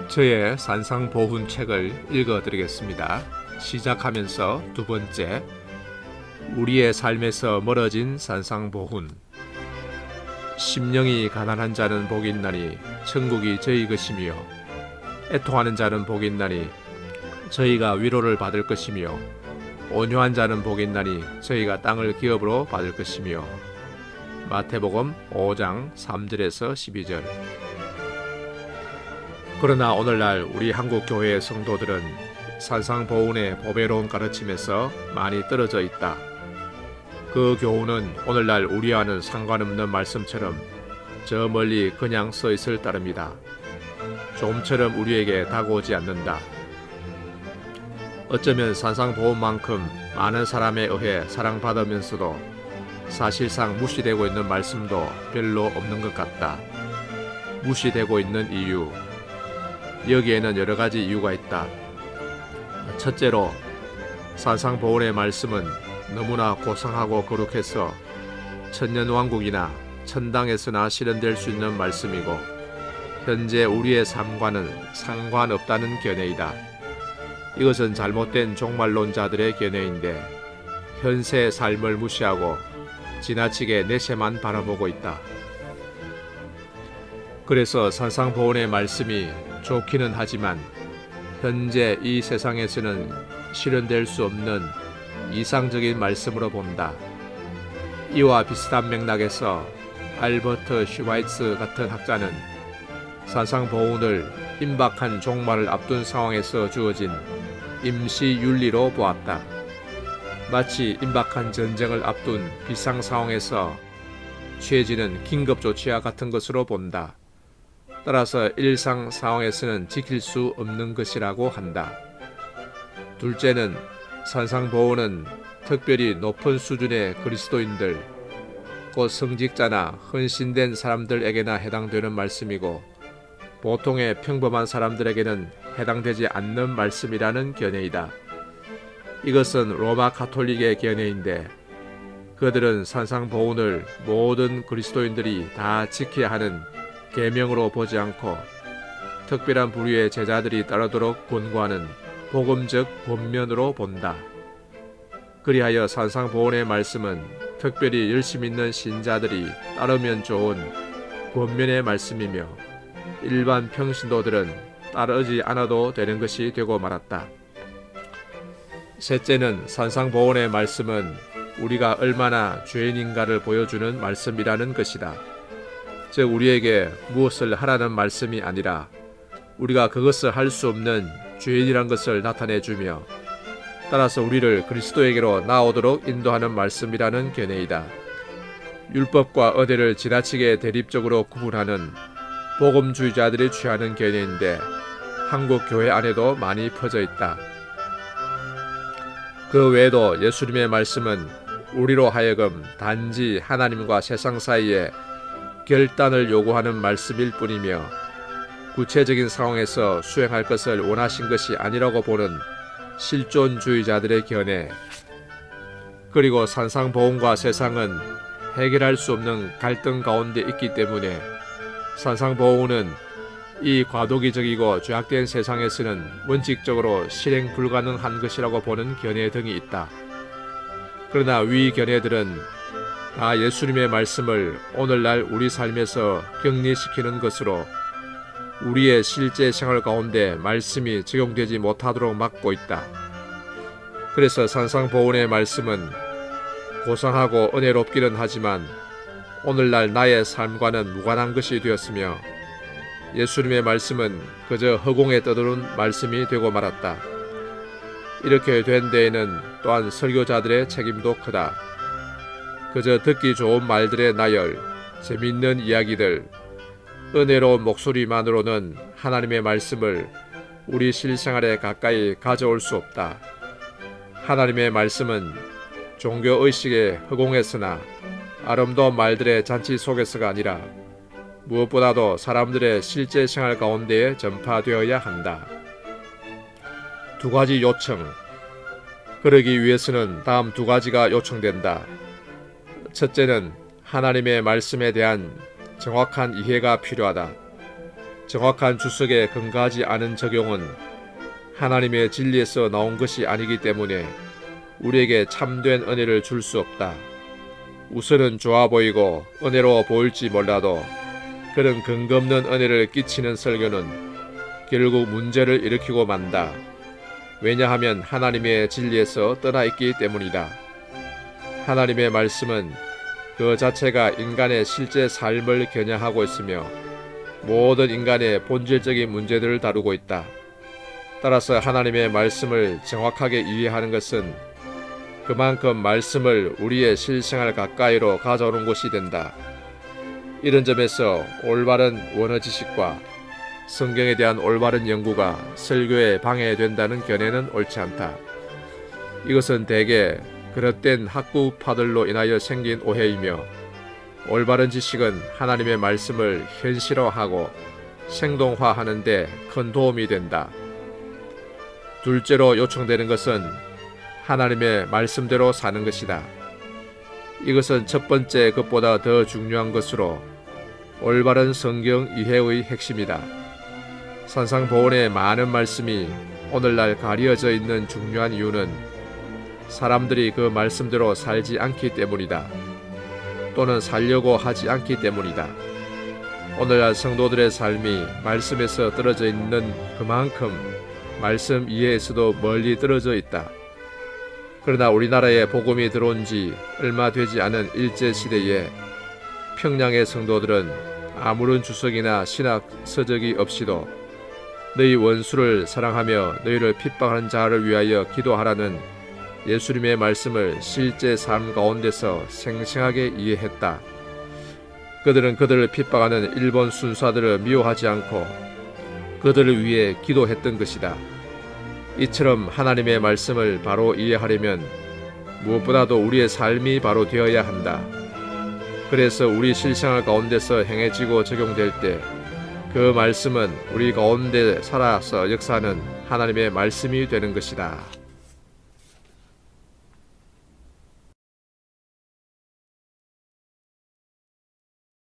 저의 산상보훈 책을 읽어드리겠습니다. 시작하면서 두 번째, 우리의 삶에서 멀어진 산상보훈. 심령이 가난한 자는 복이 있나니 천국이 저희 것이며, 애통하는 자는 복이 있나니 저희가 위로를 받을 것이며, 온유한 자는 복이 있나니 저희가 땅을 기업으로 받을 것이며. 마태복음 5장 3절에서 12절. 그러나 오늘날 우리 한국 교회의 성도들은 산상보훈의 보배로운 가르침에서 많이 떨어져 있다. 그 교훈은 오늘날 우리와는 상관없는 말씀처럼 저 멀리 그냥 써 있을 따름이다. 좀처럼 우리에게 다가오지 않는다. 어쩌면 산상보훈만큼 많은 사람에 의해 사랑받으면서도 사실상 무시되고 있는 말씀도 별로 없는 것 같다. 무시되고 있는 이유. 여기에는 여러 가지 이유가 있다. 첫째로, 산상보훈의 말씀은 너무나 고상하고 거룩해서 천년왕국이나 천당에서나 실현될 수 있는 말씀이고, 현재 우리의 삶과는 상관없다는 견해이다. 이것은 잘못된 종말론자들의 견해인데, 현세의 삶을 무시하고 지나치게 내세만 바라보고 있다. 그래서 산상보훈의 말씀이 좋기는 하지만 현재 이 세상에서는 실현될 수 없는 이상적인 말씀으로 본다. 이와 비슷한 맥락에서 알버트 슈바이츠 같은 학자는 산상보훈을 임박한 종말을 앞둔 상황에서 주어진 임시윤리로 보았다. 마치 임박한 전쟁을 앞둔 비상 상황에서 취해지는 긴급조치와 같은 것으로 본다. 따라서 일상 상황에서는 지킬 수 없는 것이라고 한다. 둘째는, 산상보훈은 특별히 높은 수준의 그리스도인들, 곧 성직자나 헌신된 사람들에게나 해당되는 말씀이고, 보통의 평범한 사람들에게는 해당되지 않는 말씀이라는 견해이다. 이것은 로마 가톨릭의 견해인데, 그들은 산상보훈을 모든 그리스도인들이 다 지켜야 하는 계명으로 보지 않고 특별한 부류의 제자들이 따르도록 권고하는 복음적 권면으로 본다. 그리하여 산상보훈의 말씀은 특별히 열심 있는 신자들이 따르면 좋은 권면의 말씀이며, 일반 평신도들은 따르지 않아도 되는 것이 되고 말았다. 셋째는, 산상보훈의 말씀은 우리가 얼마나 죄인인가를 보여주는 말씀이라는 것이다. 즉, 우리에게 무엇을 하라는 말씀이 아니라 우리가 그것을 할 수 없는 죄인이란 것을 나타내주며, 따라서 우리를 그리스도에게로 나오도록 인도하는 말씀이라는 견해이다. 율법과 의례를 지나치게 대립적으로 구분하는 복음주의자들이 취하는 견해인데, 한국 교회 안에도 많이 퍼져 있다. 그 외에도 예수님의 말씀은 우리로 하여금 단지 하나님과 세상 사이에 결단을 요구하는 말씀일 뿐이며, 구체적인 상황에서 수행할 것을 원하신 것이 아니라고 보는 실존주의자들의 견해, 그리고 산상보훈과 세상은 해결할 수 없는 갈등 가운데 있기 때문에 산상보훈은 이 과도기적이고 죄악된 세상에서는 원칙적으로 실행 불가능한 것이라고 보는 견해 등이 있다. 그러나 위 견해들은 다 예수님의 말씀을 오늘날 우리 삶에서 격리시키는 것으로 우리의 실제 생활 가운데 말씀이 적용되지 못하도록 막고 있다. 그래서 산상보훈의 말씀은 고상하고 은혜롭기는 하지만 오늘날 나의 삶과는 무관한 것이 되었으며, 예수님의 말씀은 그저 허공에 떠도는 말씀이 되고 말았다. 이렇게 된 데에는 또한 설교자들의 책임도 크다. 그저 듣기 좋은 말들의 나열, 재미있는 이야기들, 은혜로운 목소리만으로는 하나님의 말씀을 우리 실생활에 가까이 가져올 수 없다. 하나님의 말씀은 종교의식의 허공에서나 아름다운 말들의 잔치 속에서가 아니라 무엇보다도 사람들의 실제 생활 가운데에 전파되어야 한다. 두 가지 요청. 그러기 위해서는 다음 두 가지가 요청된다. 첫째는 하나님의 말씀에 대한 정확한 이해가 필요하다. 정확한 주석에 근거하지 않은 적용은 하나님의 진리에서 나온 것이 아니기 때문에 우리에게 참된 은혜를 줄 수 없다. 우선은 좋아 보이고 은혜로워 보일지 몰라도 그런 근거 없는 은혜를 끼치는 설교는 결국 문제를 일으키고 만다. 왜냐하면 하나님의 진리에서 떠나 있기 때문이다. 하나님의 말씀은 그 자체가 인간의 실제 삶을 겨냥하고 있으며 모든 인간의 본질적인 문제들을 다루고 있다. 따라서 하나님의 말씀을 정확하게 이해하는 것은 그만큼 말씀을 우리의 실생활 가까이로 가져오는 것이 된다. 이런 점에서 올바른 원어 지식과 성경에 대한 올바른 연구가 설교에 방해된다는 견해는 옳지 않다. 이것은 대개 그릇된 학구파들로 인하여 생긴 오해이며 올바른 지식은 하나님의 말씀을 현실화하고 생동화하는 데 큰 도움이 된다. 둘째로 요청되는 것은 하나님의 말씀대로 사는 것이다. 이것은 첫 번째 것보다 더 중요한 것으로 올바른 성경 이해의 핵심이다. 산상보훈의 많은 말씀이 오늘날 가려져 있는 중요한 이유는 사람들이 그 말씀대로 살지 않기 때문이다. 또는 살려고 하지 않기 때문이다. 오늘날 성도들의 삶이 말씀에서 떨어져 있는 그만큼 말씀 이해에서도 멀리 떨어져 있다. 그러나 우리나라에 복음이 들어온 지 얼마 되지 않은 일제시대에 평양의 성도들은 아무런 주석이나 신학 서적이 없이도 너희 원수를 사랑하며 너희를 핍박하는 자를 위하여 기도하라는 예수님의 말씀을 실제 삶 가운데서 생생하게 이해했다. 그들은 그들을 핍박하는 일본 순사들을 미워하지 않고 그들을 위해 기도했던 것이다. 이처럼 하나님의 말씀을 바로 이해하려면 무엇보다도 우리의 삶이 바로 되어야 한다. 그래서 우리 실생활 가운데서 행해지고 적용될 때 그 말씀은 우리 가운데 살아서 역사하는 하나님의 말씀이 되는 것이다.